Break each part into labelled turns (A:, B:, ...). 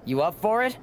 A: You up for it?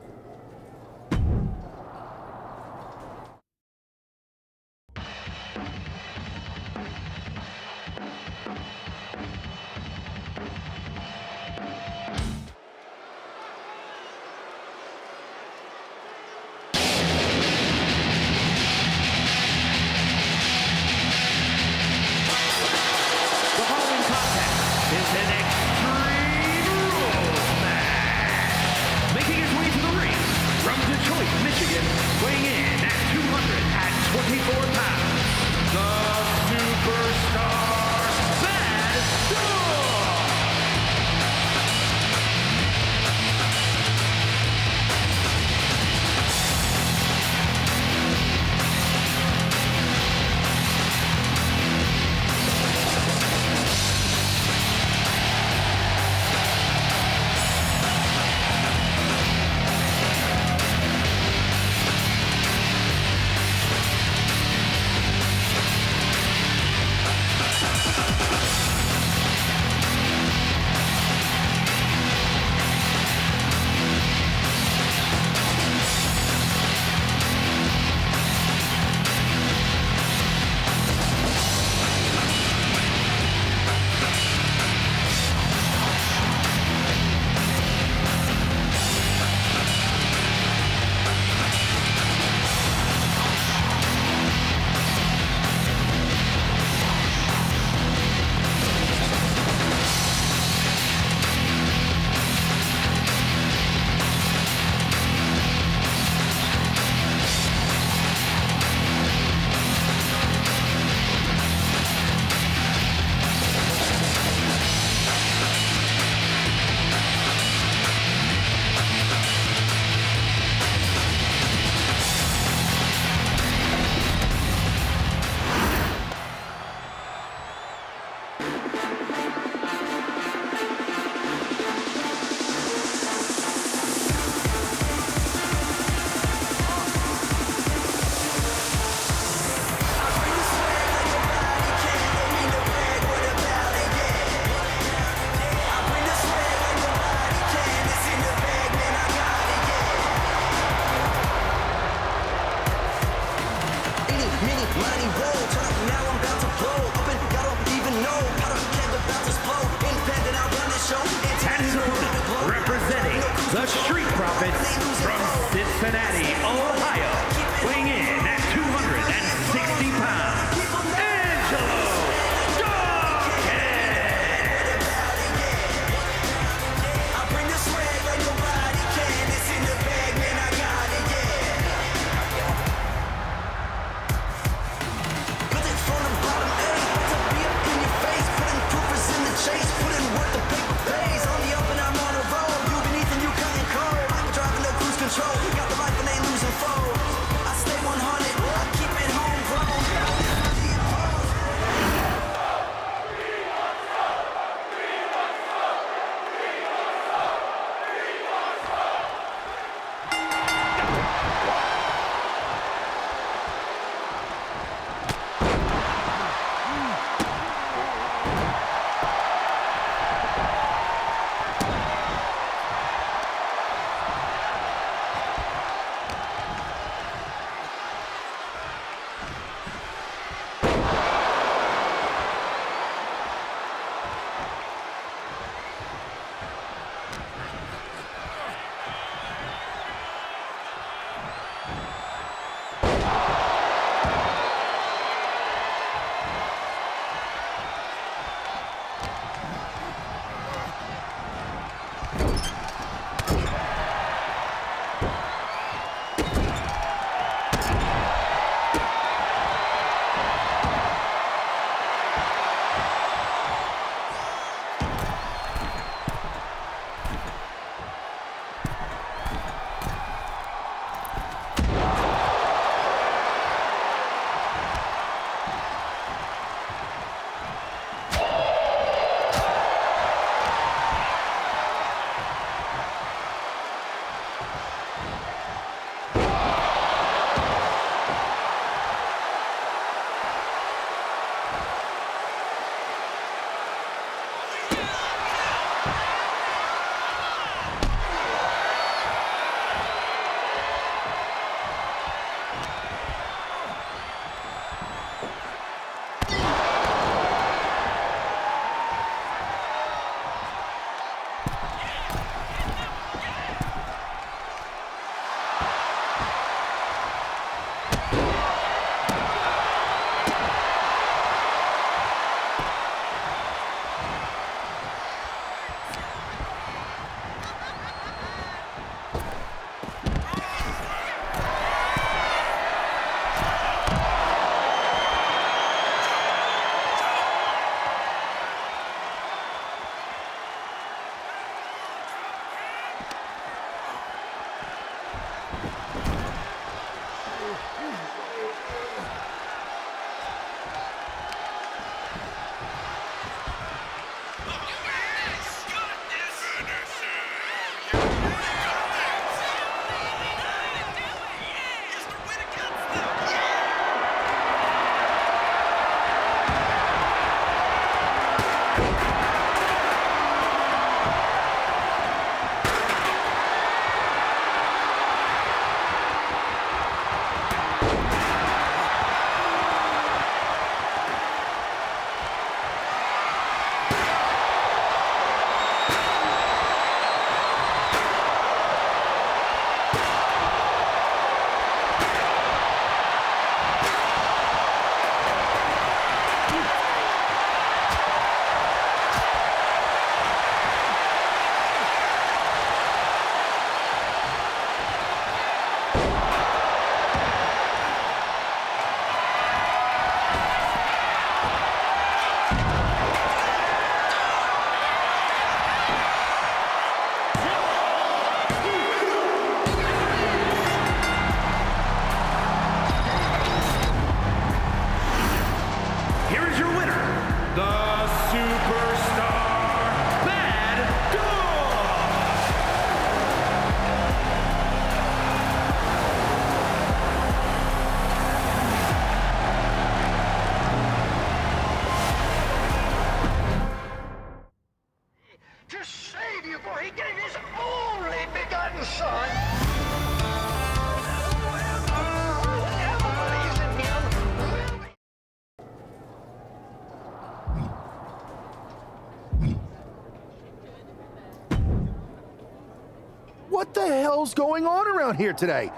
A: What the hell's going on around here today?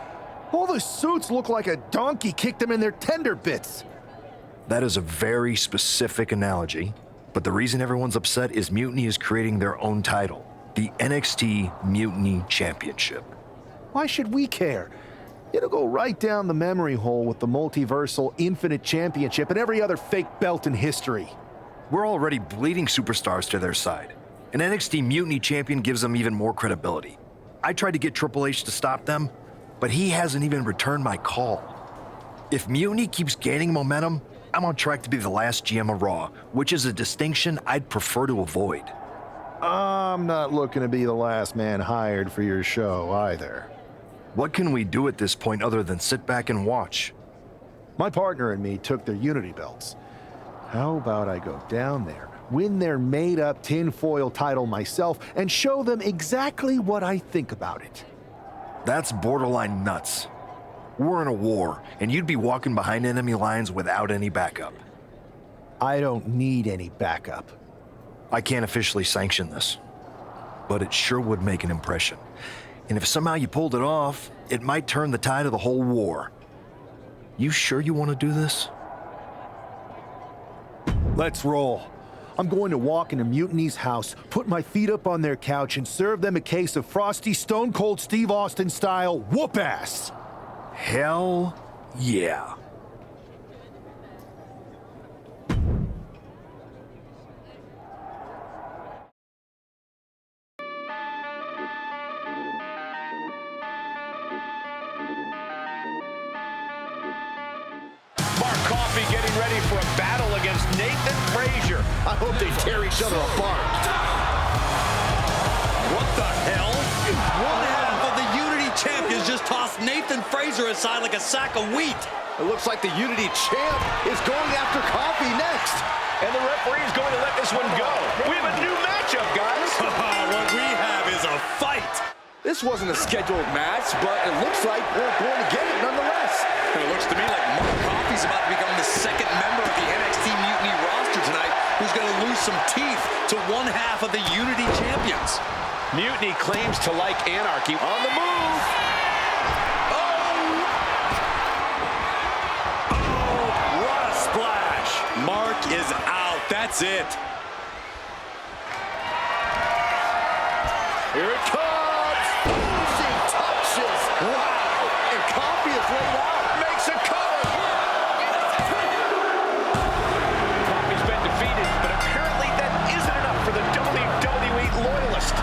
A: All the suits look like a donkey kicked them in their tender bits.
B: That is a very specific analogy, but the reason everyone's upset is Mutiny is creating their own title, the NXT Mutiny Championship.
A: Why should we care? It'll go right down the memory hole with the multiversal Infinite Championship and every other fake belt in history.
B: We're already bleeding superstars to their side. An NXT Mutiny champion gives them even more credibility. I tried to get Triple H to stop them, but he hasn't even returned my call. If Mutiny keeps gaining momentum, I'm on track to be the last GM of Raw, which is a distinction I'd prefer to avoid.
A: I'm not looking to be the last man hired for your show either.
B: What can we do at this point other than sit back and watch?
A: My partner and me took their Unity belts. How about I go down there, win their made-up tinfoil title myself, and show them exactly what I think about it?
B: That's borderline nuts. We're in a war, and you'd be walking behind enemy lines without any backup.
A: I don't need any backup.
B: I can't officially sanction this, but it sure would make an impression. And if somehow you pulled it off, it might turn the tide of the whole war. You sure you want to do this?
A: Let's roll. I'm going to walk into Mutiny's house, put my feet up on their couch, and serve them a case of frosty Stone Cold Steve Austin style whoop-ass.
B: Hell yeah.
C: Getting ready for a battle against Nathan Frazier.
A: I hope they tear each other apart.
C: What the hell?
D: One half of the Unity champions just tossed Nathan Frazier aside like a sack of wheat.
A: It looks like the Unity champ is going after Coffee next.
C: And the referee is going to let this one go. We have a new matchup, guys.
D: What we have is a fight.
A: This wasn't a scheduled match, but it looks like we're going to get it nonetheless.
D: And it looks to me like Mark Coffey's about to become the second member of the NXT Mutiny roster tonight, who's going to lose some teeth to one half of the Unity champions.
C: Mutiny claims to like anarchy. On the move.
D: Oh, what a splash. Mark is out. That's it.
A: Here it comes. Finishing touches. Wow. And Coffey is laid out.
C: Makes a cover. Coffey's been defeated, but apparently that isn't enough for the WWE loyalist.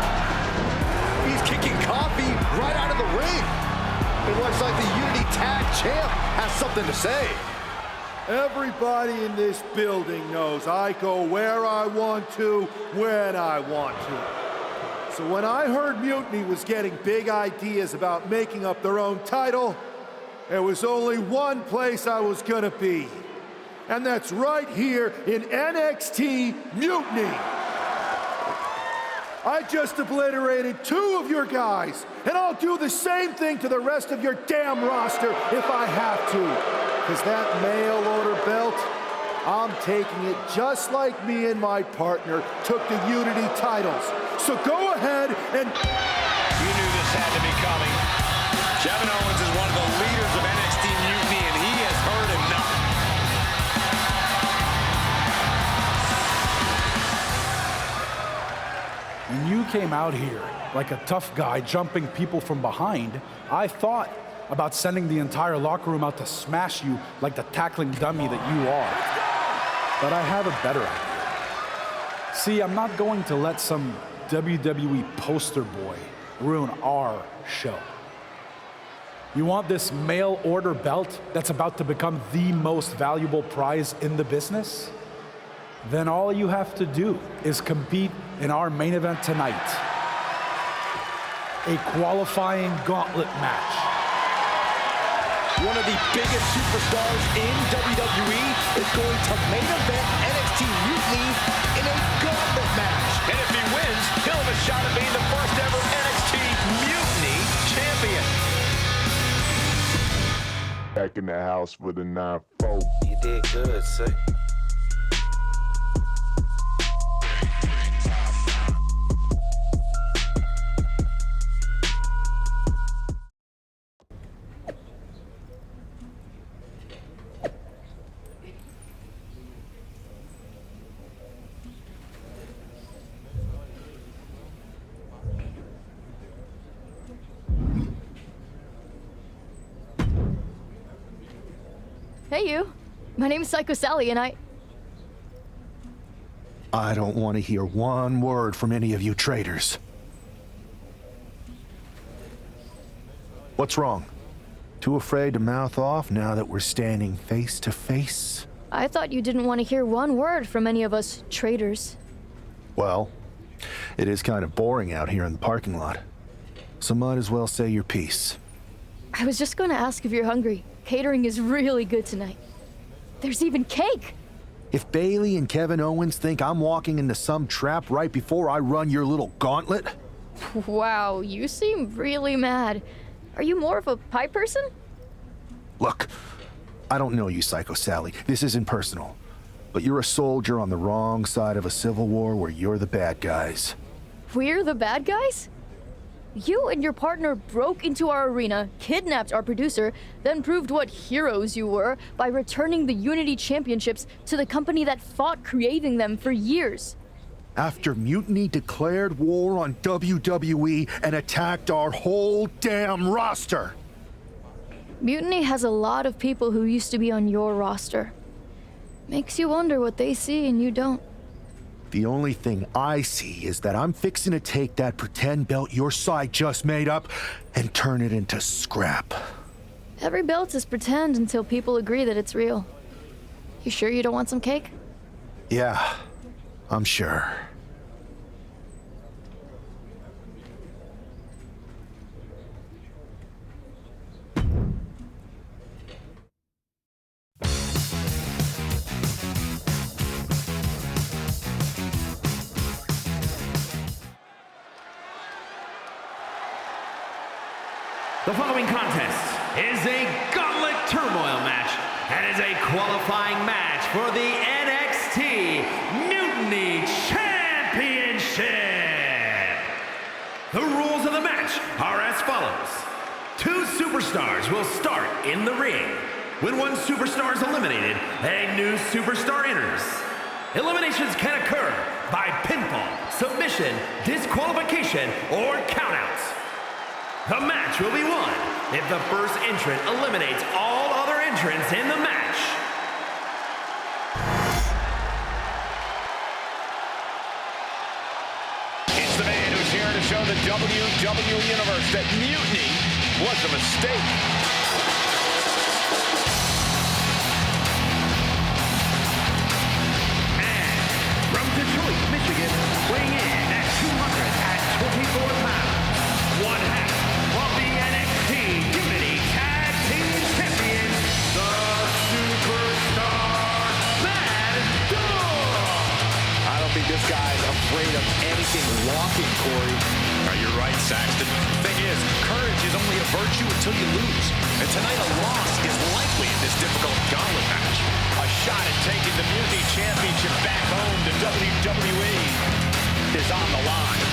A: He's kicking Coffey right out of the ring. It looks like the Unity Tag Champ has something to say. Everybody in this building knows I go where I want to, when I want to. So when I heard Mutiny was getting big ideas about making up their own title, there was only one place I was gonna be. And that's right here in NXT Mutiny. I just obliterated 2 of your guys, and I'll do the same thing to the rest of your damn roster if I have to. Because that mail order belt, I'm taking it just like me and my partner took the Unity titles. So go ahead and...
C: You knew this had to be coming.
D: Kevin Owens is one of the leaders of NXT Mutiny, and he has heard enough.
E: When you came out here like a tough guy jumping people from behind, I thought about sending the entire locker room out to smash you like the tackling dummy that you are. But I have a better idea. See, I'm not going to let some WWE poster boy ruin our show. You want this mail order belt that's about to become the most valuable prize in the business? Then all you have to do is compete in our main event tonight. A qualifying gauntlet match.
A: One of the biggest superstars in WWE is going to main event NXT Mutiny in a gauntlet match.
C: And if he wins, he'll have a shot at being the first ever NXT Mutiny champion.
F: Back in the house with a 9-4.
G: You did good, sir. Hey, you. My name's Psycho Sally, and
H: I don't want to hear one word from any of you traitors. What's wrong? Too afraid to mouth off now that we're standing face to face?
G: I thought you didn't want to hear one word from any of us traitors.
H: Well, it is kind of boring out here in the parking lot. So might as well say your piece.
G: I was just going to ask if you're hungry. Catering is really good tonight. There's even cake!
H: If Bailey and Kevin Owens think I'm walking into some trap right before I run your little gauntlet...
G: Wow, you seem really mad. Are you more of a pie person?
H: Look, I don't know you, Psycho Sally. This isn't personal. But you're a soldier on the wrong side of a civil war where you're the bad guys.
G: We're the bad guys? You and your partner broke into our arena, kidnapped our producer, then proved what heroes you were by returning the Unity Championships to the company that fought creating them for years.
H: After Mutiny declared war on WWE and attacked our whole damn roster.
G: Mutiny has a lot of people who used to be on your roster. Makes you wonder what they see and you don't.
H: The only thing I see is that I'm fixing to take that pretend belt your side just made up and turn it into scrap.
G: Every belt is pretend until people agree that it's real. You sure you don't want some cake?
H: Yeah, I'm sure.
I: The following contest is a gauntlet turmoil match and is a qualifying match for the NXT Mutiny Championship. The rules of the match are as follows. 2 superstars will start in the ring. When one superstar is eliminated, a new superstar enters. Eliminations can occur by pinfall, submission, disqualification, or countouts. The match will be won if the first entrant eliminates all other entrants in the match.
C: It's the man who's here to show the WWE Universe that mutiny was a mistake.
I: And from Detroit, Michigan, weighing in at 224 pounds, one half of the NXT Unity Tag Team Champions, the Superstar BadDog.
C: I don't think this guy's afraid of anything walking, Corey. Are you right, Saxton? Thing is, courage is only a virtue until you lose. And tonight a loss is likely in this difficult gauntlet match. A shot at taking the Mutiny Championship back home to WWE is on the line.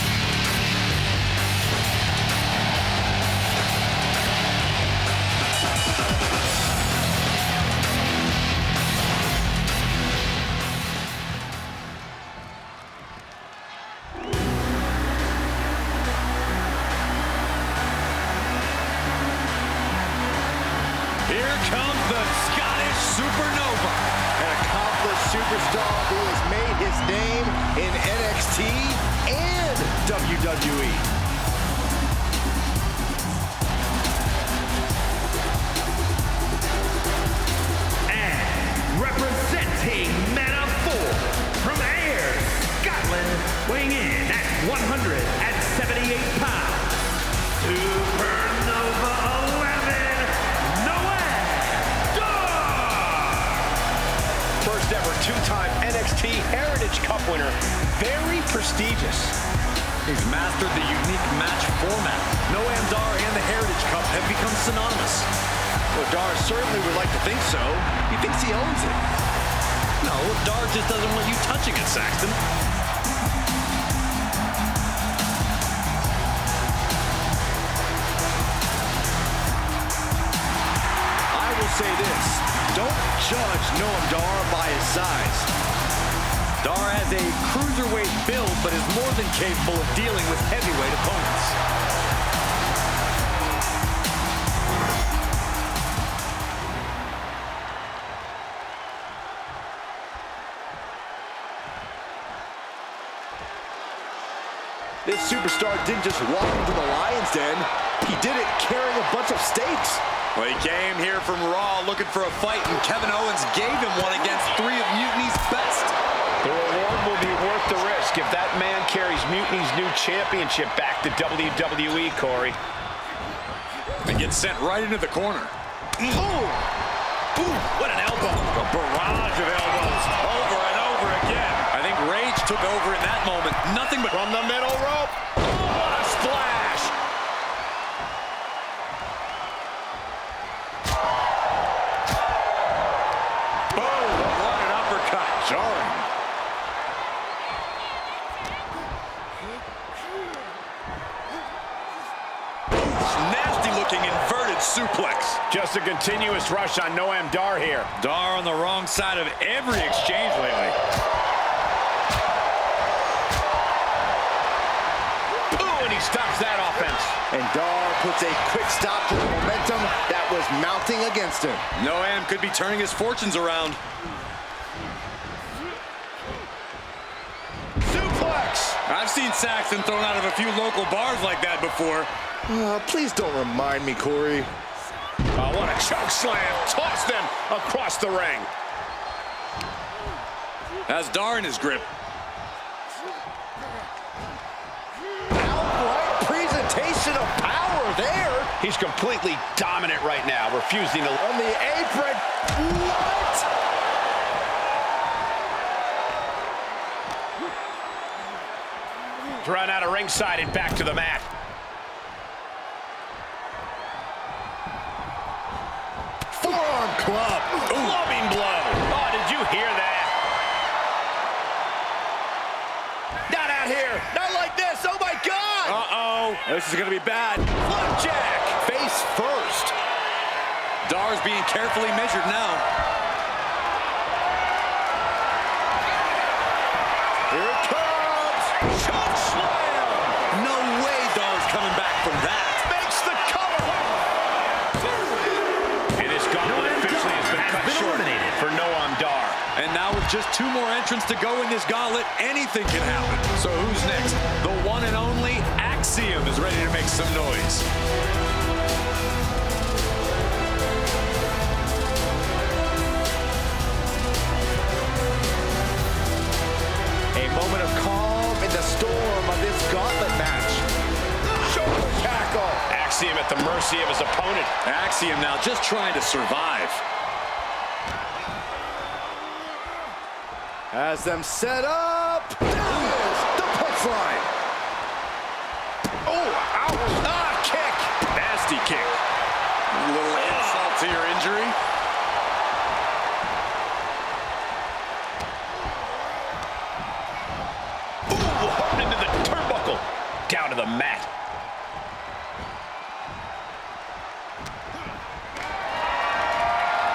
C: Here comes the Scottish Supernova.
A: An accomplished superstar who has made his name in NXT and WWE.
I: And representing Men of 4 from Ayr, Scotland, weighing in at 178 pounds, Supernova 11,
C: First ever 2-time NXT Heritage Cup winner. Very prestigious. He's mastered the unique match format. Noam Dar and the Heritage Cup have become synonymous. Well, Dar certainly would like to think so. He thinks he owns it. No, Dar just doesn't want you touching it, Saxton. I will say this. Don't judge Noam Dar by his size. Dar has a cruiserweight build, but is more than capable of dealing with heavyweight opponents.
A: This superstar didn't just walk into the lion's den. He did it carrying a bunch of stakes.
D: Well, he came here from Raw looking for a fight, and Kevin Owens gave him one against 3 of Mutiny's best.
C: The reward will be worth the risk if that man carries Mutiny's new championship back to WWE, Corey.
D: And gets sent right into the corner.
C: Ooh, what an elbow. A barrage of elbows over and over again.
D: I think Rage took over in that moment. Nothing but
C: From the middle rope. Oh, what a splash.
D: boom. What an uppercut. Jarring. Nasty looking inverted suplex.
C: Just a continuous rush on Noam Dar here.
D: Dar on the wrong side of every exchange lately.
C: Ooh, and he stops that offense.
A: And Dar puts a quick stop to the momentum that was mounting against him.
D: Noam could be turning his fortunes around.
A: Suplex!
D: I've seen Saxton thrown out of a few local bars like that before.
A: Please don't remind me, Corey.
C: Oh, what a choke slam. Toss them across the ring.
D: Has Dar in his grip.
A: Outright presentation of power there.
C: He's completely dominant right now, refusing to...
A: On the apron. What?
C: Run out of ringside and back to the mat.
A: Forearm club.
C: Clubbing blow. Oh, did you hear that?
A: Not out here. Not like this. Oh, my God.
D: Uh-oh. This is going to be bad.
A: Flapjack. Face first.
D: Dar's being carefully measured now.
A: Here it comes.
D: Choke slam. No way Dar's coming back from that.
A: Makes the cover.
C: And his gauntlet officially has been short for Noam Dar.
D: And now with just 2 more entrants to go in this gauntlet, anything can happen. So who's next? The one and only Axiom is ready to make some noise.
A: A moment of calm in the storm of this gauntlet match. Shoulder tackle.
C: Axiom at the mercy of his opponent.
D: Axiom now just trying to survive.
A: Has them set up. There it is. The punchline. Oh, ouch. Ah, kick.
C: Nasty kick.
D: A little insult to your injury.
C: Ooh, into the turnbuckle. Down to the mat.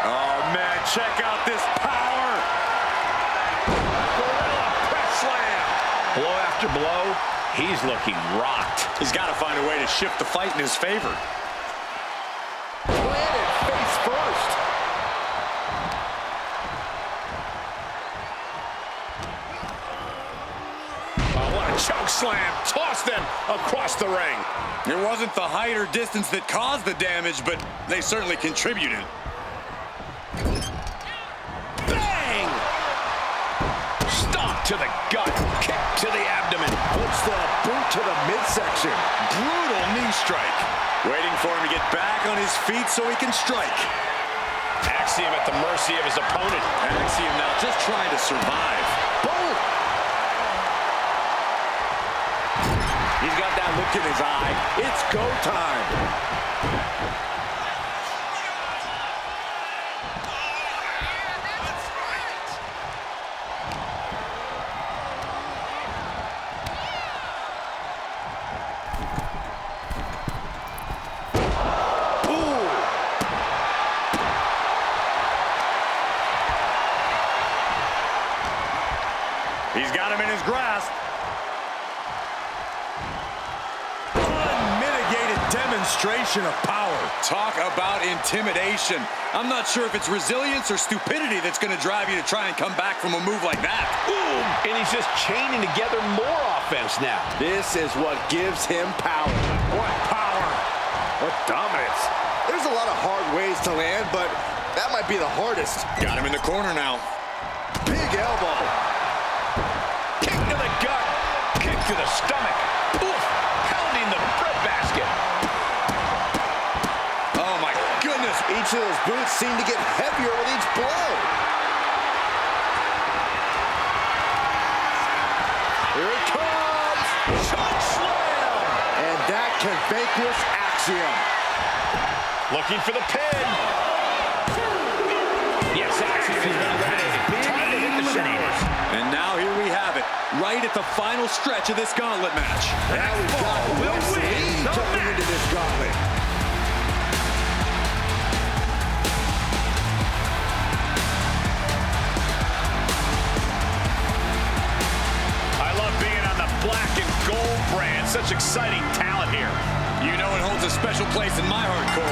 D: Oh, man, check out this power.
C: Gorilla press slam. Blow after blow. He's looking rocked.
D: He's got to find a way to shift the fight in his favor.
A: Planted face first.
C: Oh, what a choke slam. Toss them across the ring.
D: It wasn't the height or distance that caused the damage, but they certainly contributed.
C: Bang! Stomp to the gut. Kick to the abdomen.
A: Puts the boot to the midsection.
D: Brutal knee strike. Waiting for him to get back on his feet so he can strike.
C: Axiom at the mercy of his opponent.
D: Axiom now just trying to survive.
A: Boom.
D: He's got that look in his eye.
A: It's go time.
D: He's got him in his grasp.
A: Unmitigated demonstration demonstration of power.
D: Talk about intimidation. I'm not sure if it's resilience or stupidity that's going to drive you to try and come back from a move like that.
C: Boom! And he's just chaining together more offense now.
A: This is what gives him power. What power? What dominance? There's a lot of hard ways to land, but that might be the hardest.
D: Got him in the corner now.
A: Big elbow.
C: Kick to the gut. Kick to the stomach. Oof! Pounding the breadbasket.
D: Oh, my goodness.
A: Each of those boots seem to get heavier with each blow. Here it comes. Choke slam. And that can vanquish Axiom.
C: Looking for the pin. Yes, Axiom has been eliminated. Time to hit the showers.
D: And now here we have it, right at the final stretch of this gauntlet match.
A: Now we've got Wes Lee jumping into this gauntlet.
C: I love being on the black and gold brand. Such exciting talent here.
D: You know it holds a special place in my heart, Cole.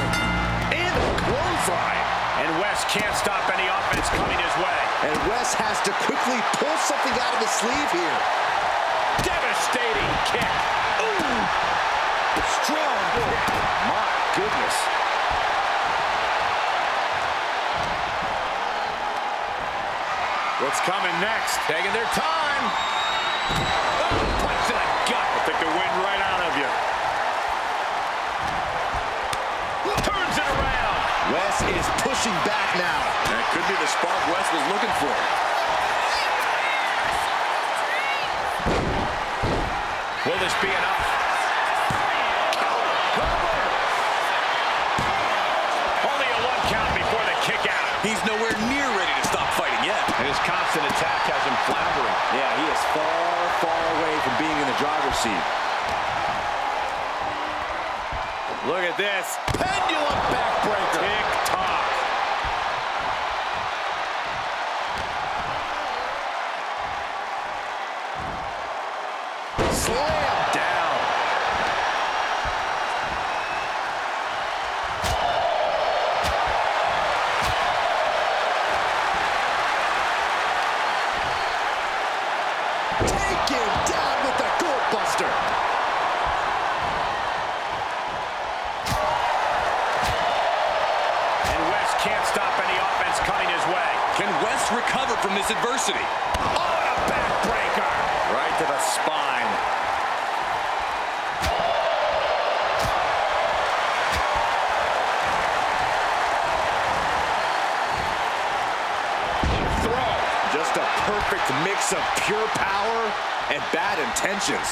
C: And clothesline. And Wes can't stop any offense coming his way.
A: And Wes has to quickly pull something out of his sleeve here.
C: Devastating kick. Ooh!
A: Strong kick. My goodness.
C: What's coming next? Taking their time. Oh, punch to the gut. I'll take the wind right out of you. Turns it around.
A: Wes is pushing back now.
D: That could be the spark Wes was looking for.
C: Will this be enough? Only a 1 count before the kick out.
D: He's nowhere near ready to stop fighting yet.
C: And his constant attack has him floundering.
A: Yeah, he is far, far away from being in the driver's seat.
C: Look at this.
A: Pendulum backbreaker.
C: Tick-tock.
A: Slam down. Take him down with the goat buster.
C: And Wes can't stop any offense coming his way.
D: Can Wes recover from this adversity?
C: Oh, and a backbreaker.
D: Right to the spine.
C: Throw.
A: Just a perfect mix of pure power and bad intentions.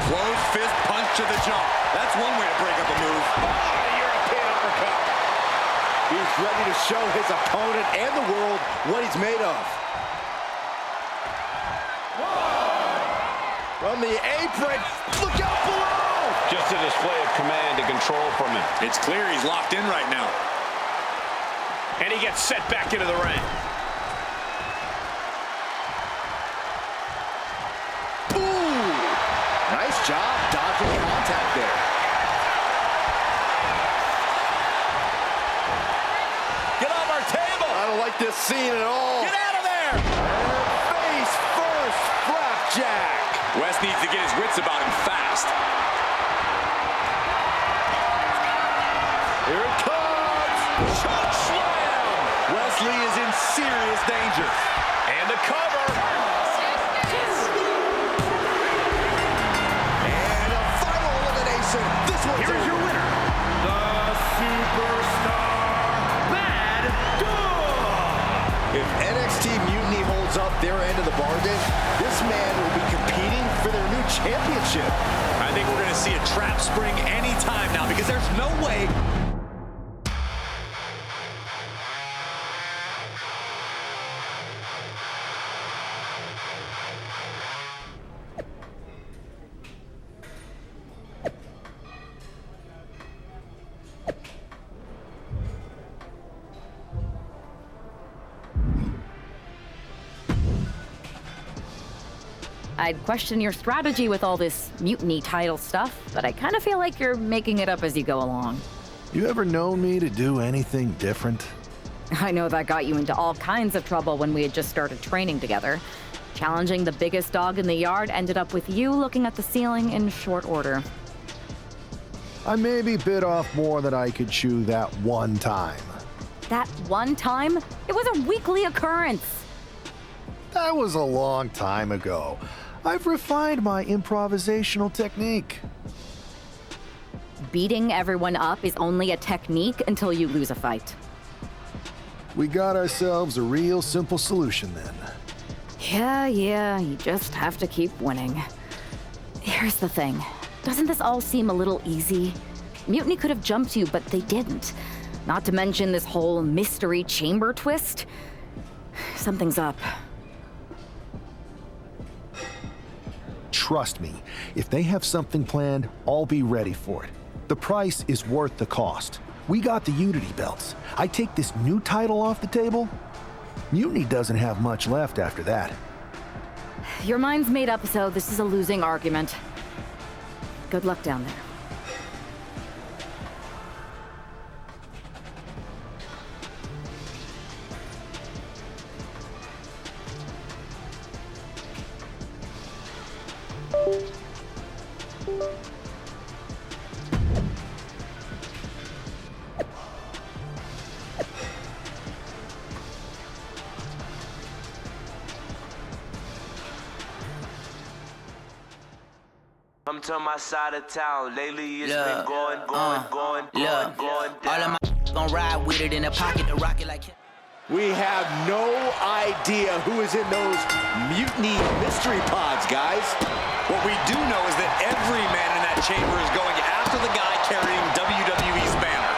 D: Closed fist punch to the jaw. That's one way to break up a move.
C: European uppercut.
A: He's ready to show his opponent and the world what he's made of. From the apron, look out below!
C: Just a display of command and control from him.
D: It's clear he's locked in right now.
C: And he gets set back into the ring.
A: Ooh! Nice job dodging contact there.
C: Get off our table!
A: I don't like this scene at all.
C: Get out of there!
A: Face first, flapjack.
D: Wes needs to get his wits about him fast.
A: Here it comes. Choke slam. Wesley is in serious danger.
C: And the cover.
A: And a final elimination. This one's
I: Here is your winner, the Superstar BadDog.
A: If NXT Mutiny holds up their end of the bargain, this man will be competing for their new championship.
D: I think we're going to see a trap spring any time now because there's no way
J: I'd question your strategy with all this mutiny title stuff, but I kind of feel like you're making it up as you go along.
H: You ever known me to do anything different?
J: I know that got you into all kinds of trouble when we had just started training together. Challenging the biggest dog in the yard ended up with you looking at the ceiling in short order.
H: I maybe bit off more than I could chew that one time.
J: That one time? It was a weekly occurrence.
H: That was a long time ago. I've refined my improvisational technique.
J: Beating everyone up is only a technique until you lose a fight.
H: We got ourselves a real simple solution then.
J: Yeah, you just have to keep winning. Here's the thing. Doesn't this all seem a little easy? Mutiny could have jumped you, but they didn't. Not to mention this whole mystery chamber twist. Something's up.
H: Trust me, if they have something planned, I'll be ready for it. The price is worth the cost. We got the Unity belts. I take this new title off the table, Mutiny doesn't have much left after that.
J: Your mind's made up, so this is a losing argument. Good luck down there.
K: Come to my side of town. Lately it's been going.
L: All of my gon' ride with it in the pocket to rock it like.
C: We have no idea who is in those mutiny mystery pods, guys. What we do know is that every man in that chamber is going after the guy carrying WWE's banner.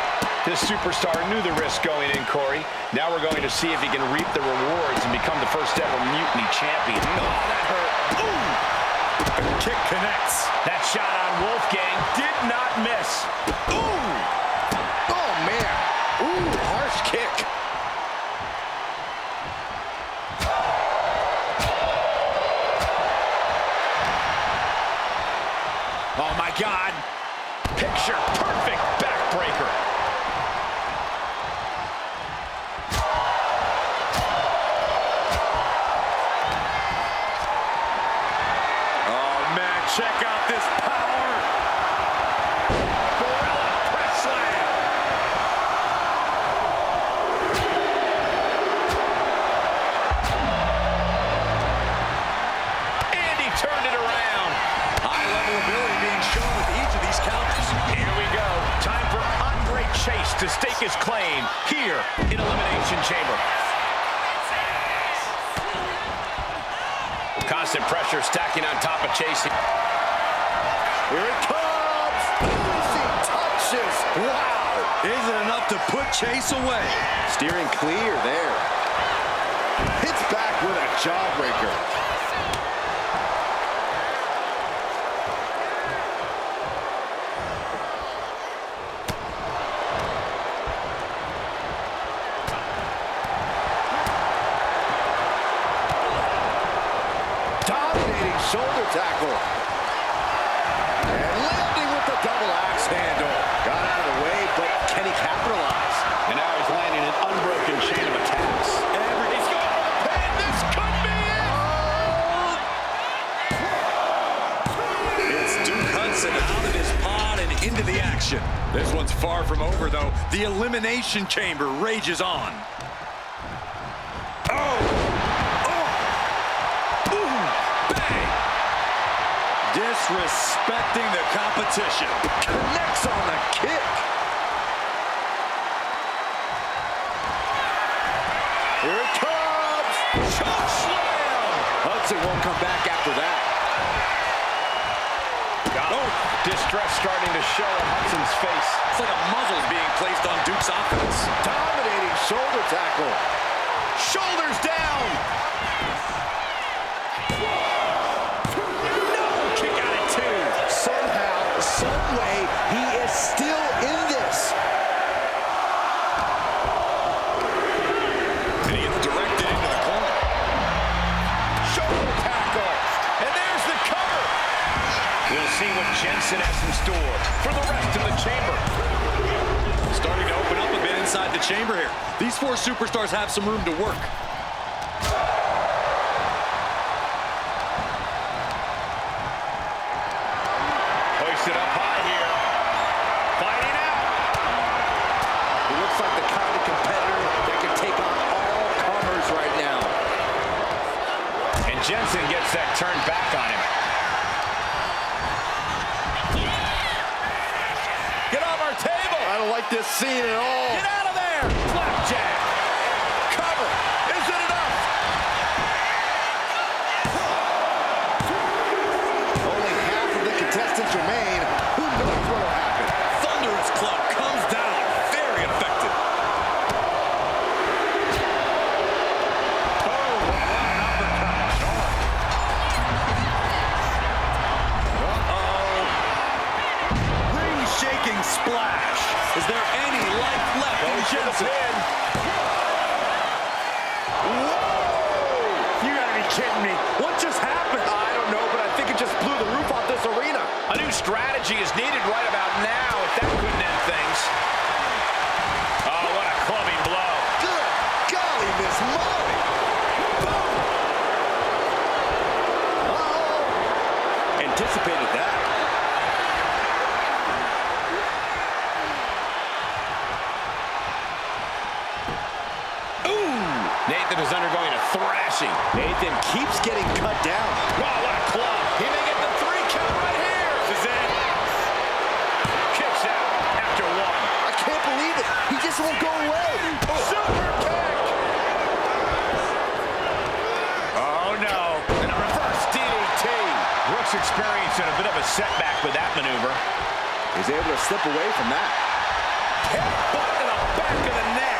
M: This superstar knew the risk going in, Corey. Now we're going to see if he can reap the rewards and become the first ever mutiny champion.
C: Oh, that hurt. Ooh! The kick connects.
M: That shot on Wolfgang did not miss.
C: Ooh! Oh, man. Ooh, harsh kick.
M: Oh, my God. Picture perfect backbreaker.
C: Check out this power.
M: Gorilla press slam. And he turned it around.
C: High level ability being shown with each of these counters.
M: Here we go. Time for Andre Chase to stake his claim here in Elimination Chamber. Constant pressure stacking on top of Chase.
C: Here it comes! Easy touches! Wow! Isn't enough to put Chase away. Steering clear there. Hits back with a jawbreaker. Dominating shoulder tackle. And landing with the double axe handle. Got out of the way, but can he capitalize?
M: And now he's landing an unbroken chain of attacks.
C: He's going for the pin. This could be it. It's Duke Hudson out of his pod and into the action. This one's far from over, though. The Elimination Chamber rages on. Disrespecting the competition. Connects on the kick. Here it comes. Choke slam. Hudson won't come back after that.
M: Oh, distress starting to show on Hudson's face.
C: It's like a muzzle's being placed on Duke's offense. Dominating shoulder tackle. Shoulders down. Somehow, some way, he is still in this. And he gets directed into the corner. Shoulder tackle. And there
M: what Jensen has in store for the rest of the chamber.
D: Starting to open up a bit inside the chamber here. These four superstars have some room to work.
M: Hoisted up high here. Fighting out.
A: He looks like the kind of competitor that can take on all comers right now.
M: And Jensen gets that turned back on him.
D: Get off our table!
A: I don't like this scene at all.
D: Get out of there!
M: Flapjack.
D: Cover! Is it enough?
A: Only half of the contestants remain. Who knows what will happen?
D: Thunderous Club comes down. Very effective.
M: Oh, what an uppercut.
D: Ring-shaking splash. Is there any life left in Jensen?
A: You gotta be kidding me. What just happened? I don't know, but I think it just blew the roof off this arena.
M: A new strategy is needed right about now if that couldn't end things. Oh, what a clubbing blow.
A: Good golly, Miss Molly. Boom. Uh-oh.
D: Anticipated that.
M: Nathan is undergoing a thrashing.
A: Nathan keeps getting cut down.
M: Wow, what a club. He may get the 3 count right here. This is it. Kicks out after 1.
A: I can't believe it. He just won't go away.
M: Super kick. Oh, no. And a reverse DDT. Brooks experiencing a bit of a setback with that maneuver.
A: He's able to slip away from that.
D: Headbutt in the back of the neck.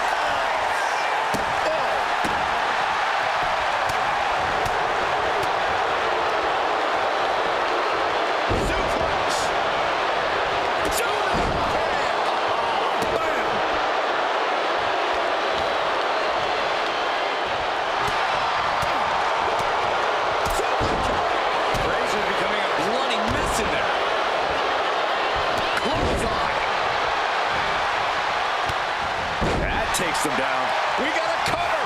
A: Takes them down.
D: We got a cover.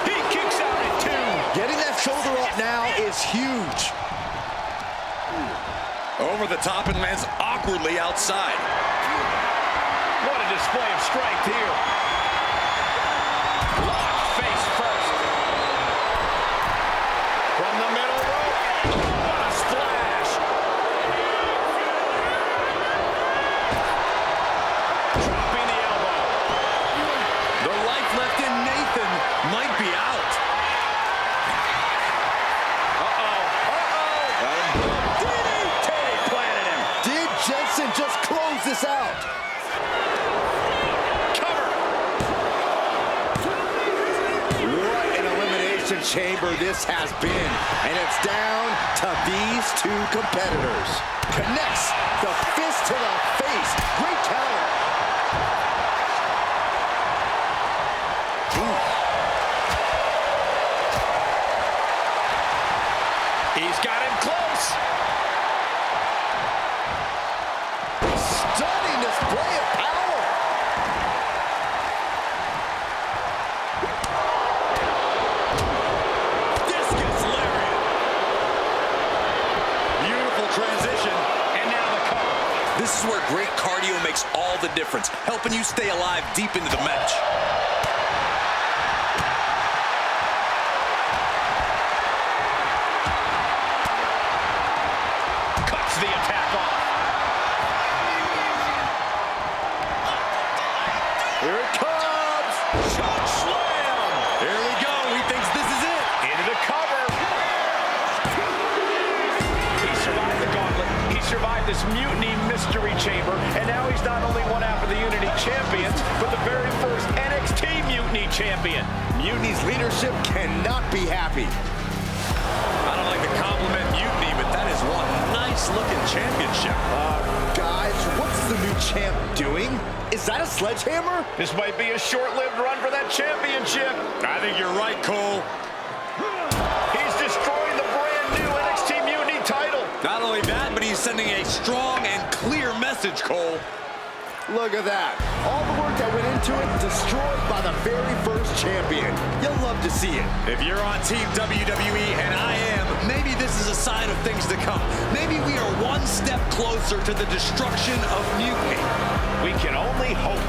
M: He kicks out at 2.
A: Getting that shoulder up now is huge.
D: Over the top and lands awkwardly outside.
M: What a display of strength here. Locked face first. From the middle rope. What a splash. Dropping the elbow.
D: The life left in Nathan might be out.
M: DDT planted him.
A: Did Jensen just close this out?
M: Cover.
A: What an elimination chamber this has been. And it's down to these two competitors. Connects the fist to the face. Great counter.
M: He's got him close.
A: Stunning display of power.
D: Discus lariat. Beautiful transition.
M: And now the cover.
D: This is where great cardio makes all the difference, helping you stay alive deep into the match.
M: Cuts the attack off.
A: Here it comes.
M: Shot slam.
D: Here we go. He thinks this is it.
M: Into the cover. He survived the gauntlet. He survived this mutiny mystery chamber. And now he's not only one half of the Unity Champions, but the very first NXT Mutiny Champion.
A: Mutiny's leadership cannot be happy.
D: I don't like to compliment Mutiny, but that is one nice-looking championship.
A: Guys, what's the new champ doing? Is that a sledgehammer?
M: This might be a short-lived run for that championship.
D: I think you're right, Cole.
M: He's destroying the brand new
D: sending a strong and clear message, Cole.
A: Look at that. All the work that went into it destroyed by the very first champion. You'll love to see it.
D: If you're on Team WWE, and I am, maybe this is a sign of things to come. Maybe we are one step closer to the destruction of Mutiny.
M: We can only hope.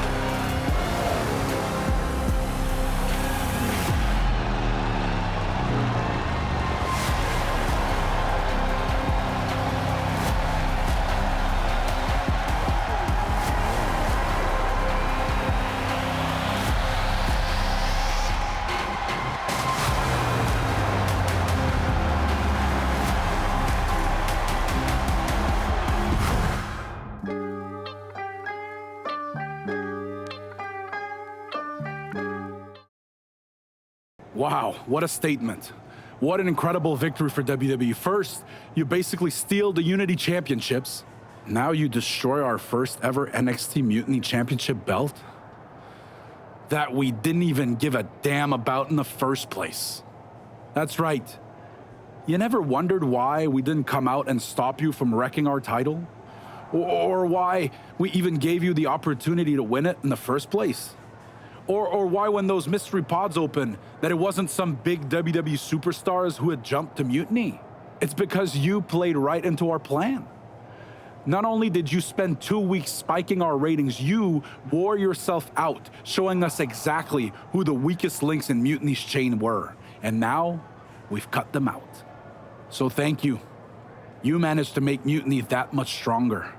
E: Wow, what a statement. What an incredible victory for WWE. First, you basically steal the Unity Championships. Now you destroy our first ever NXT Mutiny Championship belt that we didn't even give a damn about in the first place. That's right. You never wondered why we didn't come out and stop you from wrecking our title? Or why we even gave you the opportunity to win it in the first place? Or why when those mystery pods opened that it wasn't some big WWE superstars who had jumped to Mutiny? It's because you played right into our plan. Not only did you spend 2 weeks spiking our ratings, you wore yourself out, showing us exactly who the weakest links in Mutiny's chain were. And now, we've cut them out. So thank you. You managed to make Mutiny that much stronger.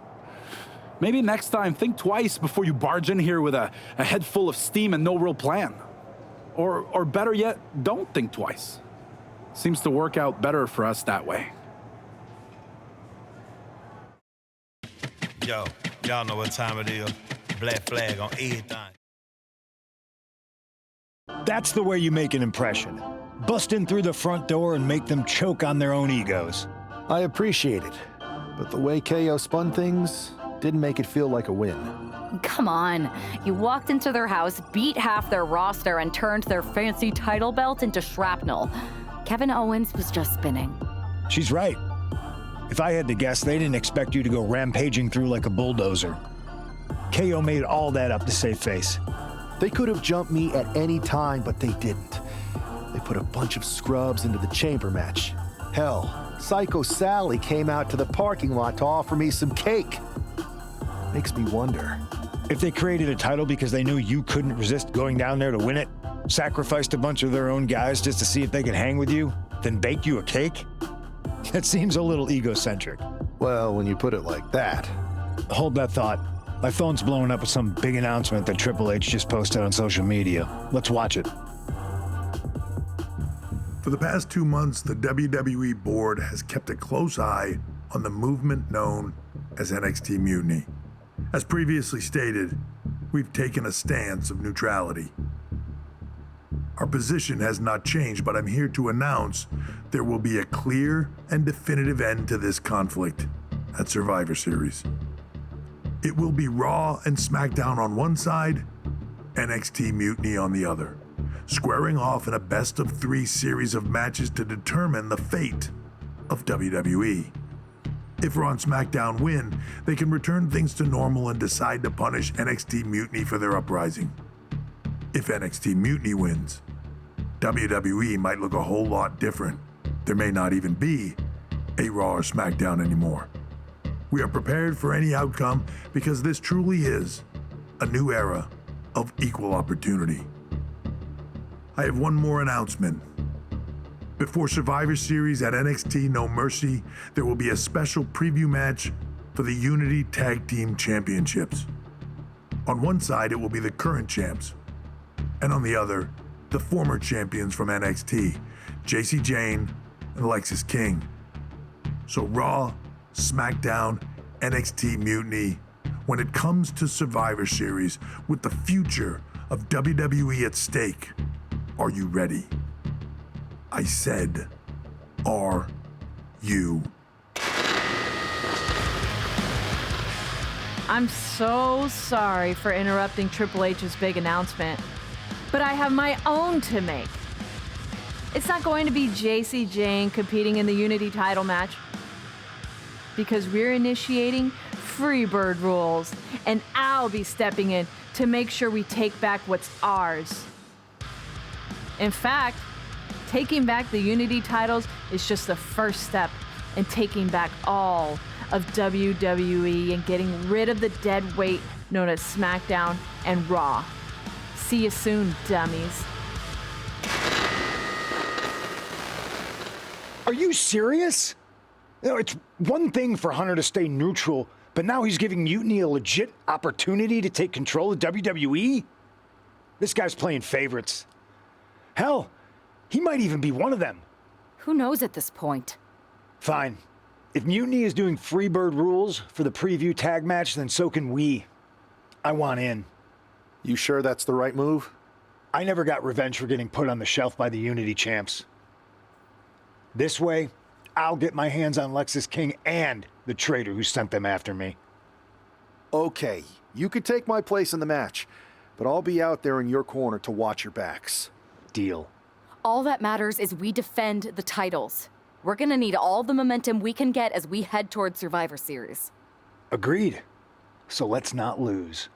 E: Maybe next time, think twice before you barge in here with a head full of steam and no real plan. Or better yet, don't think twice. Seems to work out better for us that way.
N: Yo, y'all know what time it is. Black flag on everything.
O: That's the way you make an impression. Bust in through the front door and make them choke on their own egos.
H: I appreciate it, but the way KO spun things didn't make it feel like a win.
J: Come on. You walked into their house, beat half their roster, and turned their fancy title belt into shrapnel. Kevin Owens was just spinning.
O: She's right. If I had to guess, they didn't expect you to go rampaging through like a bulldozer. KO made all that up to save face.
H: They could have jumped me at any time, but they didn't. They put a bunch of scrubs into the chamber match. Hell, Psycho Sally came out to the parking lot to offer me some cake. Makes me wonder.
O: If they created a title because they knew you couldn't resist going down there to win it, sacrificed a bunch of their own guys just to see if they could hang with you, then baked you a cake? That seems a little egocentric.
H: Well, when you put it like that.
O: Hold that thought. My phone's blowing up with some big announcement that Triple H just posted on social media. Let's watch it.
P: For the past 2 months, the WWE board has kept a close eye on the movement known as NXT Mutiny. As previously stated, we've taken a stance of neutrality. Our position has not changed, but I'm here to announce there will be a clear and definitive end to this conflict at Survivor Series. It will be Raw and SmackDown on one side, NXT Mutiny on the other, squaring off in a best-of-3 series of matches to determine the fate of WWE. If Raw and SmackDown win, they can return things to normal and decide to punish NXT Mutiny for their uprising. If NXT Mutiny wins, WWE might look a whole lot different. There may not even be a Raw or SmackDown anymore. We are prepared for any outcome because this truly is a new era of equal opportunity. I have one more announcement. Before Survivor Series at NXT No Mercy, there will be a special preview match for the Unity Tag Team Championships. On one side, it will be the current champs, and on the other, the former champions from NXT, Jacy Jayne and Lexis King. So Raw, SmackDown, NXT Mutiny, when it comes to Survivor Series with the future of WWE at stake, are you ready? I said, are you?
Q: I'm so sorry for interrupting Triple H's big announcement, but I have my own to make. It's not going to be Jacy Jayne competing in the Unity title match. because we're initiating Freebird rules, and I'll be stepping in to make sure we take back what's ours. In fact, taking back the Unity titles is just the first step in taking back all of WWE and getting rid of the dead weight known as SmackDown and Raw. See you soon, dummies.
O: Are you serious? You know, it's one thing for Hunter to stay neutral, but now he's giving Mutiny a legit opportunity to take control of WWE? This guy's playing favorites. Hell, he might even be one of them.
J: Who knows at this point?
O: Fine. If Mutiny is doing Freebird rules for the preview tag match, then so can we. I want in.
H: You sure that's the right move?
O: I never got revenge for getting put on the shelf by the Unity champs. This way, I'll get my hands on Lexis King and the traitor who sent them after me.
H: Okay, you could take my place in the match, but I'll be out there in your corner to watch your backs.
O: Deal.
J: All that matters is we defend the titles. We're gonna need all the momentum we can get as we head towards Survivor Series.
O: Agreed. So let's not lose.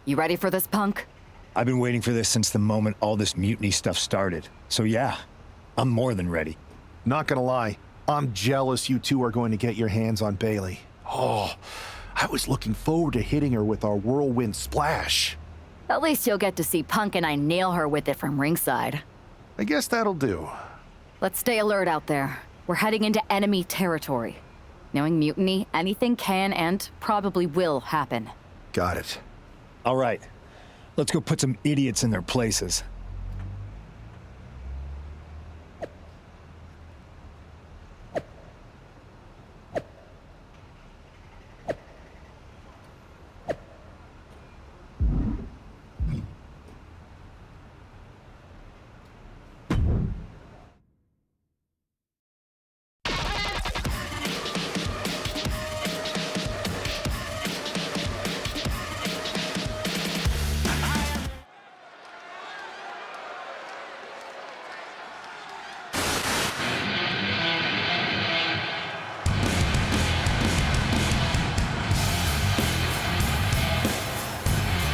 J: You ready for this, Punk?
O: I've been waiting for this since the moment all this Mutiny stuff started. So yeah, I'm more than ready.
H: Not gonna lie, I'm jealous you two are going to get your hands on Bayley. Oh, I was looking forward to hitting her with our whirlwind splash.
J: At least you'll get to see Punk and I nail her with it from ringside.
H: I guess that'll do.
J: Let's stay alert out there. We're heading into enemy territory. Knowing Mutiny, anything can and probably will happen.
H: Got it.
O: All right, let's go put some idiots in their places.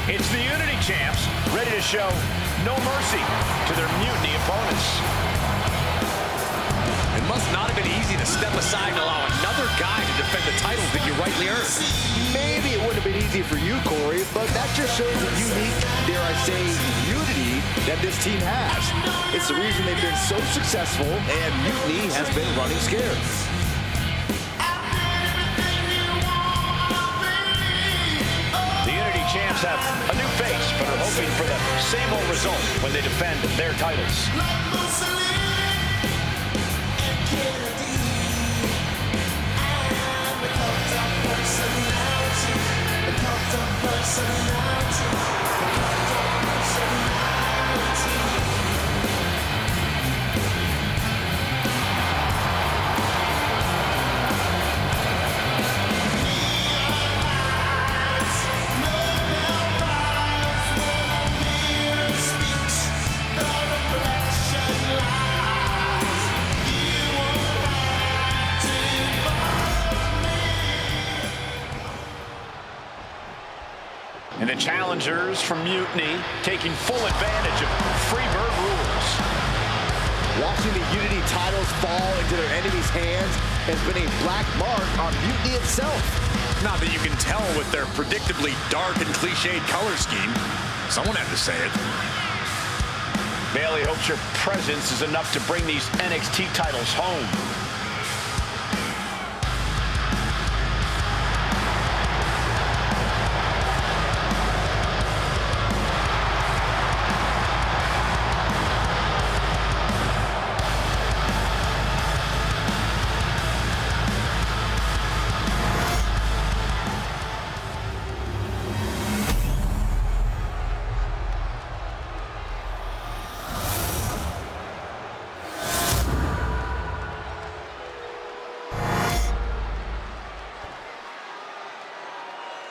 M: It's the Unity champs, ready to show no mercy to their Mutiny opponents.
D: It must not have been easy to step aside and allow another guy to defend the titles that you rightly earned.
A: Maybe it wouldn't have been easy for you, Corey, but that just shows the unique, dare I say, unity that this team has. It's the reason they've been so successful, and Mutiny has been running scared.
M: The Unity champs have a new face, but are hoping for the same old result when they defend their titles. And the challengers from Mutiny taking full advantage of Freebird rules.
A: Watching the Unity titles fall into their enemies' hands has been a black mark on Mutiny itself.
C: Not that you can tell with their predictably dark and cliched color scheme. Someone had to say it.
M: Bayley hopes your presence is enough to bring these NXT titles home.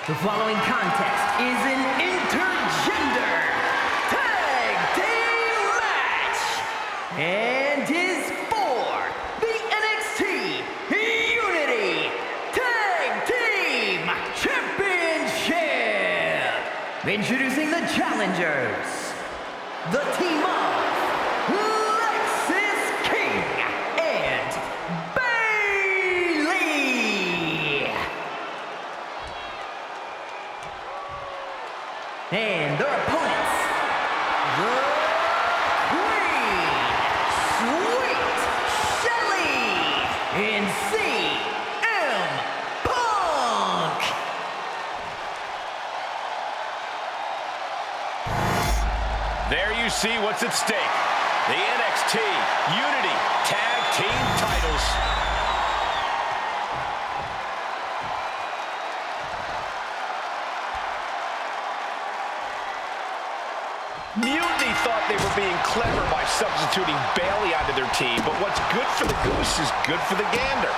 L: The following contest is an intergender tag team match and is for the NXT Unity Tag Team Championship. Introducing the challengers, the team of and their opponents, the Queen, Sweet Shelly, and CM Punk.
M: There you see what's at stake. The NXT Unity Tag Team titles. Mutiny thought they were being clever by substituting Bayley onto their team, but what's good for the goose is good for the gander.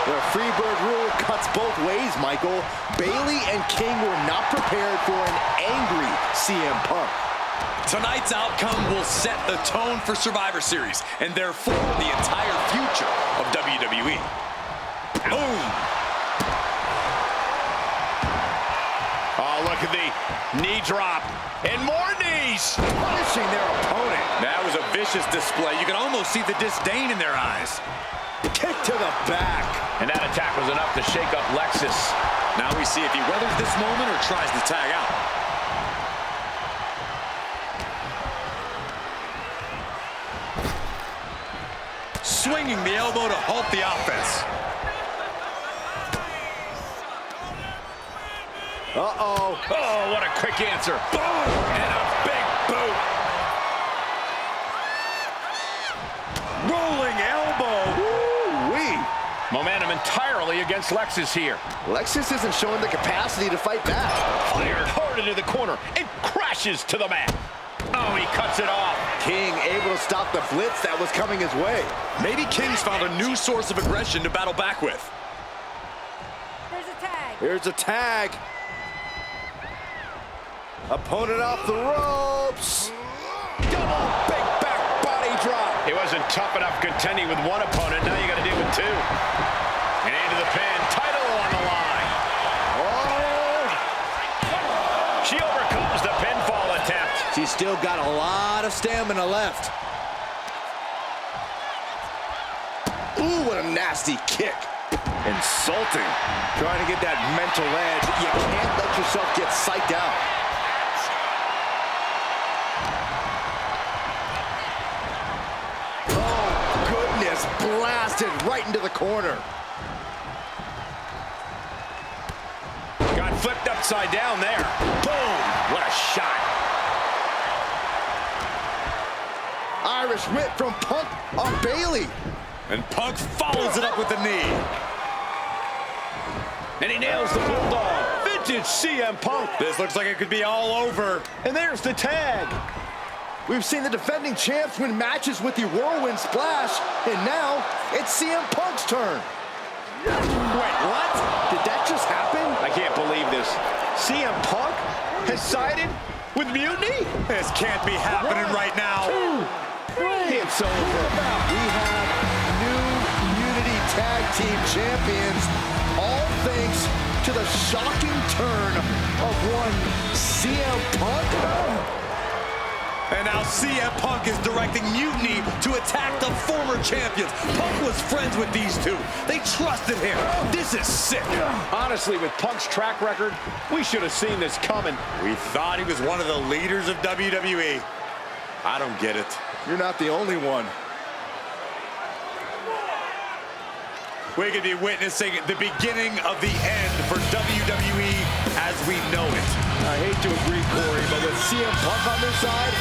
A: The Freebird rule cuts both ways, Michael. Bayley and King were not prepared for an angry CM Punk.
D: Tonight's outcome will set the tone for Survivor Series, and therefore the entire future of WWE. Boom!
M: Oh, look at the knee drop. And more knees!
A: Punishing their opponent.
D: That was a vicious display. You can almost see the disdain in their eyes.
A: Kick to the back.
M: And that attack was enough to shake up Lexus.
D: Now we see if he weathers this moment or tries to tag out. Swinging the elbow to halt the offense.
A: Uh-oh.
M: Oh, what a quick answer. Boom! And a big boot. Rolling elbow.
A: Woo-wee.
M: Momentum entirely against Lexus here.
A: Lexus isn't showing the capacity to fight back.
M: Fired hard into the corner and crashes to the mat. Oh, he cuts it off.
A: King able to stop the blitz that was coming his way.
D: Maybe King's found a new source of aggression to battle back with.
A: There's a tag. Here's a tag. Opponent off the ropes. Double big back body drop.
M: He wasn't tough enough contending with one opponent. Now you got to deal with two. And into the pin. Title on the line.
A: Oh.
M: She overcomes the pinfall attempt.
A: She's still got a lot of stamina left. Ooh, what a nasty kick. Insulting. Trying to get that mental edge. You can't let yourself get psyched out. Blasted right into the corner.
M: Got flipped upside down there. Boom! What a shot.
A: Irish whip from Punk on Bayley.
D: And Punk follows it up with the knee.
M: And he nails the bulldog. Vintage CM Punk.
D: This looks like it could be all over.
M: And there's the tag.
A: We've seen the defending champs win matches with the whirlwind splash, and now it's CM Punk's turn.
M: Wait, what?
A: Did that just happen?
M: I can't believe this. CM Punk has sided with Mutiny?
D: This can't be happening right now.
A: 2, 3. It's over. We have new Unity Tag Team Champions, all thanks to the shocking turn of one CM Punk.
D: And now CM Punk is directing Mutiny to attack the former champions. Punk was friends with these two. They trusted him. This is sick.
M: Honestly, with Punk's track record, we should have seen this coming.
D: We thought he was one of the leaders of WWE. I don't get it.
A: You're not the only one.
D: We could be witnessing the beginning of the end for WWE as we know it.
A: I hate to agree, Corey, but with CM Punk on their side,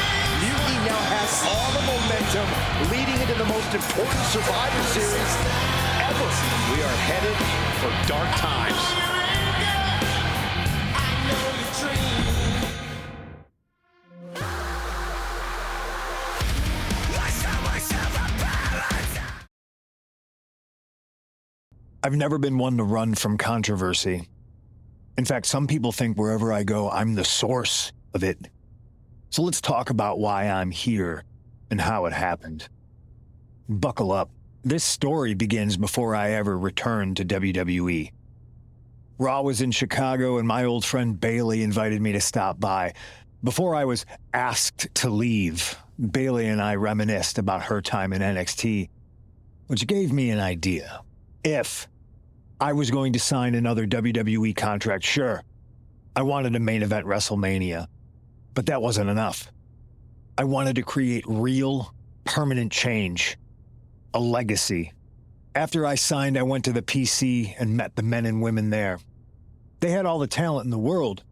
A: Mutiny now has all the momentum leading into the most important Survivor Series ever.
D: We are headed for dark times.
O: I've never been one to run from controversy. In fact, some people think wherever I go, I'm the source of it. So let's talk about why I'm here and how it happened. Buckle up. This story begins before I ever returned to WWE. Raw was in Chicago and my old friend Bailey invited me to stop by. Before I was asked to leave, Bailey and I reminisced about her time in NXT, which gave me an idea. If I was going to sign another WWE contract, sure, I wanted a main event WrestleMania, but that wasn't enough. I wanted to create real, permanent change, a legacy. After I signed, I went to the PC and met the men and women there. They had all the talent in the world,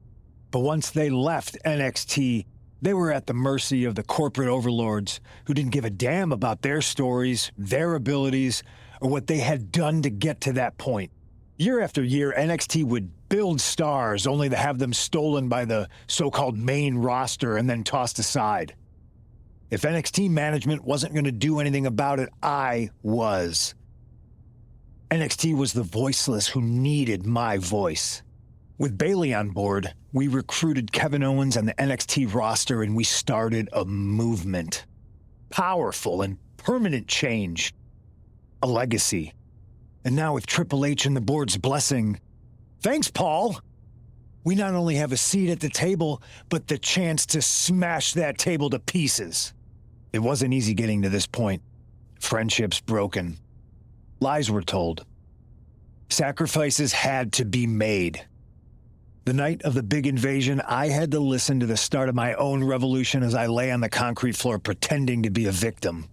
O: but once they left NXT, they were at the mercy of the corporate overlords who didn't give a damn about their stories, their abilities, or what they had done to get to that point. Year after year, NXT would build stars only to have them stolen by the so-called main roster and then tossed aside. If NXT management wasn't going to do anything about it, I was. NXT was the voiceless who needed my voice. With Bailey on board, we recruited Kevin Owens and the NXT roster and we started a movement. Powerful and permanent change. A legacy. And now with Triple H and the board's blessing, thanks, Paul! We not only have a seat at the table, but the chance to smash that table to pieces. It wasn't easy getting to this point. Friendships broken. Lies were told. Sacrifices had to be made. The night of the big invasion, I had to listen to the start of my own revolution as I lay on the concrete floor pretending to be a victim.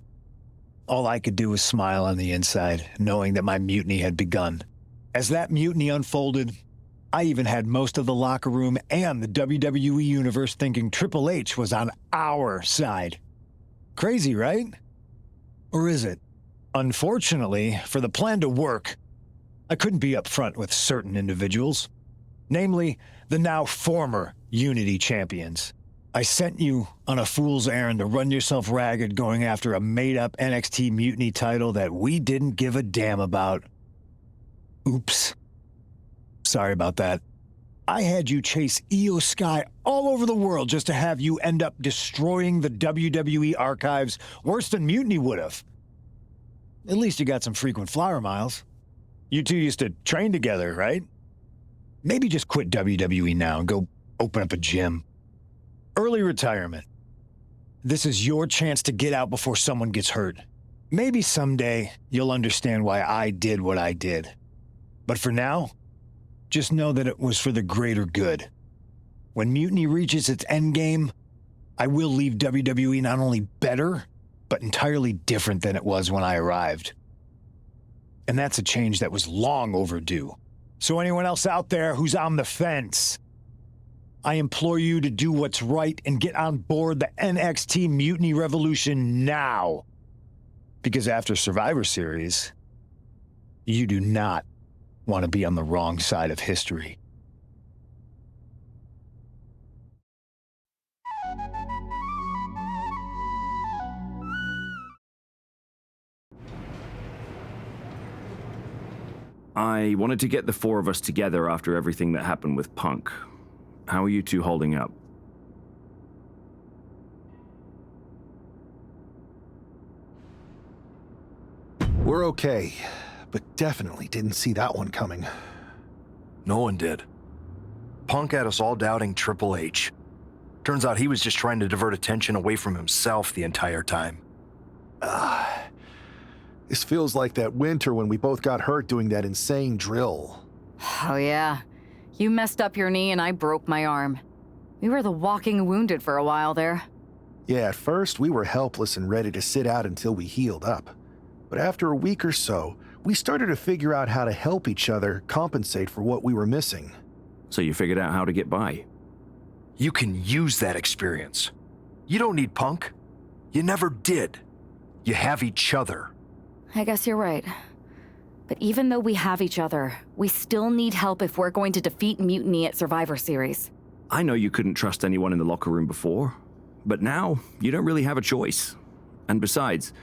O: All I could do was smile on the inside, knowing that my mutiny had begun. As that mutiny unfolded, I even had most of the locker room and the WWE Universe thinking Triple H was on our side. Crazy, right? Or is it? Unfortunately, for the plan to work, I couldn't be upfront with certain individuals. Namely, the now former Unity champions. I sent you on a fool's errand to run yourself ragged going after a made-up NXT Mutiny title that we didn't give a damn about. Oops. Sorry about that. I had you chase Io Sky all over the world just to have you end up destroying the WWE archives worse than Mutiny would have. At least you got some frequent flyer miles. You two used to train together, right? Maybe just quit WWE now and go open up a gym. Early retirement. This is your chance to get out before someone gets hurt. Maybe someday you'll understand why I did what I did. But for now, just know that it was for the greater good. When Mutiny reaches its endgame, I will leave WWE not only better, but entirely different than it was when I arrived. And that's a change that was long overdue. So anyone else out there who's on the fence, I implore you to do what's right and get on board the NXT Mutiny Revolution now. Because after Survivor Series, you do not want to be on the wrong side of history.
R: I wanted to get the four of us together after everything that happened with Punk. How are you two holding up?
H: We're okay, but definitely didn't see that one coming.
B: No one did. Punk had us all doubting Triple H. Turns out he was just trying to divert attention away from himself the entire time.
H: This feels like that winter when we both got hurt doing that insane drill.
J: Oh yeah. You messed up your knee and I broke my arm. We were the walking wounded for a while there.
H: Yeah, at first we were helpless and ready to sit out until we healed up. But after a week or so, we started to figure out how to help each other compensate for what we were missing.
R: So you figured out how to get by?
B: You can use that experience. You don't need Punk. You never did. You have each other.
J: I guess you're right. But even though we have each other, we still need help if we're going to defeat Mutiny at Survivor Series.
R: I know you couldn't trust anyone in the locker room before, but now you don't really have a choice. And besides,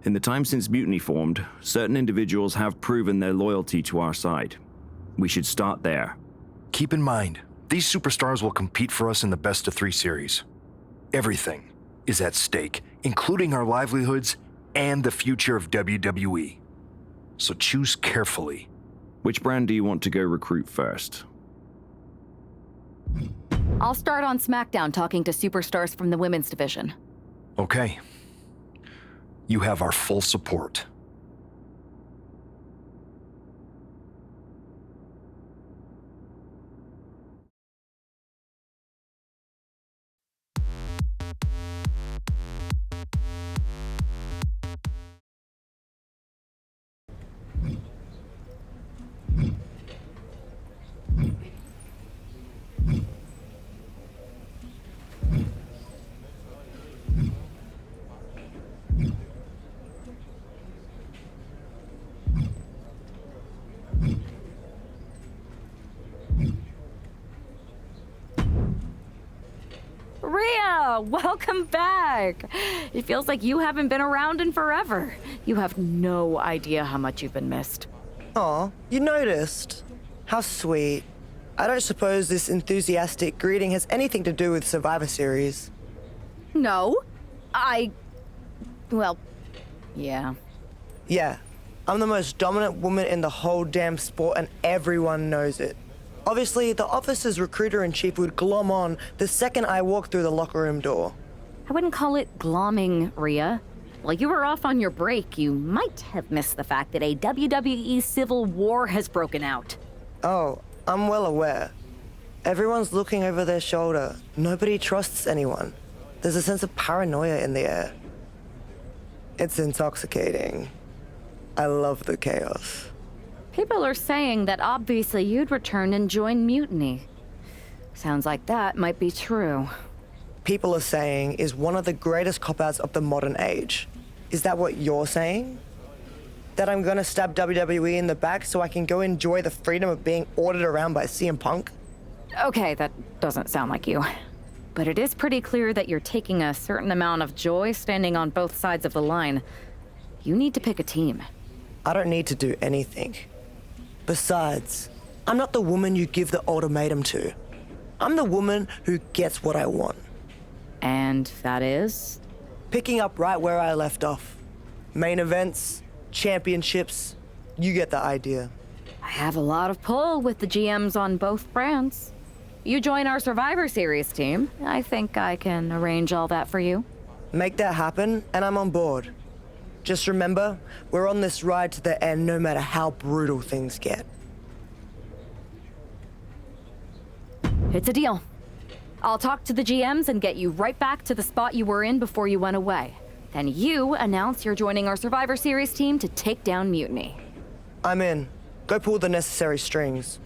R: in the time since Mutiny formed, certain individuals have proven their loyalty to our side. We should start there.
B: Keep in mind, these superstars will compete for us in the best-of-3 series. Everything is at stake, including our livelihoods and the future of WWE. So choose carefully.
R: Which brand do you want to go recruit first?
J: I'll start on SmackDown talking to superstars from the women's division.
B: Okay. You have our full support.
J: Rhea, welcome back. It feels like you haven't been around in forever. You have no idea how much you've been missed.
S: Aw, you noticed? How sweet. I don't suppose this enthusiastic greeting has anything to do with Survivor Series.
J: No, well, yeah.
S: Yeah, I'm the most dominant woman in the whole damn sport and everyone knows it. Obviously, the office's recruiter-in-chief would glom on the second I walk through the locker room door.
J: I wouldn't call it glomming, Rhea. While you were off on your break, you might have missed the fact that a WWE civil war has broken out.
S: Oh, I'm well aware. Everyone's looking over their shoulder. Nobody trusts anyone. There's a sense of paranoia in the air. It's intoxicating. I love the chaos.
J: People are saying that obviously you'd return and join Mutiny. Sounds like that might be true.
S: People are saying is one of the greatest cop-outs of the modern age. Is that what you're saying? That I'm gonna stab WWE in the back so I can go enjoy the freedom of being ordered around by CM Punk?
J: Okay, that doesn't sound like you. But it is pretty clear that you're taking a certain amount of joy standing on both sides of the line. You need to pick a team.
S: I don't need to do anything. Besides, I'm not the woman you give the ultimatum to. I'm the woman who gets what I want.
J: And that is?
S: Picking up right where I left off. Main events, championships, you get the idea.
J: I have a lot of pull with the GMs on both brands. You join our Survivor Series team. I think I can arrange all that for you.
S: Make that happen, and I'm on board. Just remember, we're on this ride to the end no matter how brutal things get.
J: It's a deal. I'll talk to the GMs and get you right back to the spot you were in before you went away. Then you announce you're joining our Survivor Series team to take down Mutiny.
S: I'm in. Go pull the necessary strings.